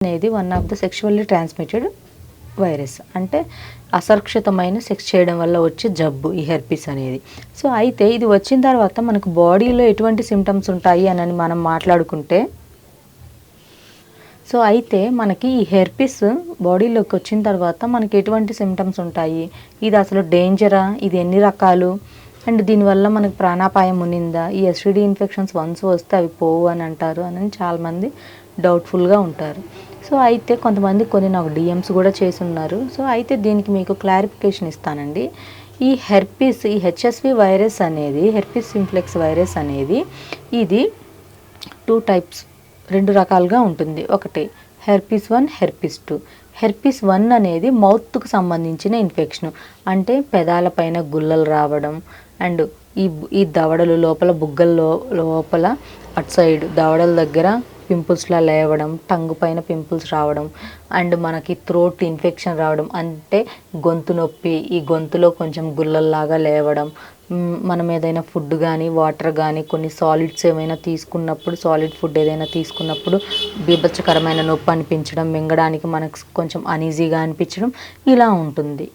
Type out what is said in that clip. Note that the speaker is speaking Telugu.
అనేది one of the sexually transmitted virus. అంటే అసురక్షితమైన సెక్స్ చేయడం వల్ల వచ్చే జబ్బు ఈ హెర్పిస్ అనేది. సో అయితే ఇది వచ్చిన తర్వాత మనకు బాడీలో ఎటువంటి సిమ్టమ్స్ ఉంటాయి అని మనం మాట్లాడుకుంటే, సో అయితే మనకి ఈ హెర్పిస్ బాడీలోకి వచ్చిన తర్వాత మనకి ఎటువంటి సిమ్టమ్స్ ఉంటాయి, ఇది అసలు డేంజరా, ఇది ఎన్ని రకాలు, అండ్ దీనివల్ల మనకు ప్రాణాపాయం ఉన్నిందా, ఈ ఎస్టీడీ ఇన్ఫెక్షన్స్ వన్స్ వస్తే అవి పోవు అని అంటారు అని చాలామంది డౌట్ఫుల్గా ఉంటారు. సో అయితే కొంతమంది కొన్ని నాకు డిఎమ్స్ కూడా చేసి ఉన్నారు. సో అయితే దీనికి మీకు క్లారిఫికేషన్ ఇస్తానండి. ఈ హెర్పిస్, ఈ హెచ్ఎస్వి వైరస్ అనేది, హెర్పిస్ సింప్లెక్స్ వైరస్ అనేది ఇది 2 టైప్స్, 2 రకాలుగా ఉంటుంది. ఒకటి హెర్పిస్ 1, హెర్పిస్ 2. హెర్పిస్ 1 అనేది మౌత్కు సంబంధించిన ఇన్ఫెక్షన్. అంటే పెదాలపైన గుల్లలు రావడం, అండ్ ఈ దవడలు లోపల, బుగ్గల లోపల అటు సైడ్ దవడల దగ్గర పింపుల్స్లా లేవడం, టంగ్ పైన పింపుల్స్ రావడం, అండ్ మనకి థ్రోట్ ఇన్ఫెక్షన్ రావడం, అంటే గొంతు నొప్పి, ఈ గొంతులో కొంచెం గుల్లల్లాగా లేవడం, మనం ఏదైనా ఫుడ్ కానీ వాటర్ కానీ కొన్ని సాలిడ్స్ ఏమైనా తీసుకున్నప్పుడు, సాలిడ్ ఫుడ్ ఏదైనా తీసుకున్నప్పుడు బీభత్సకరమైన నొప్పి అనిపించడం, మింగడానికి మనకు కొంచెం అనీజీగా అనిపించడం ఇలా ఉంటుంది.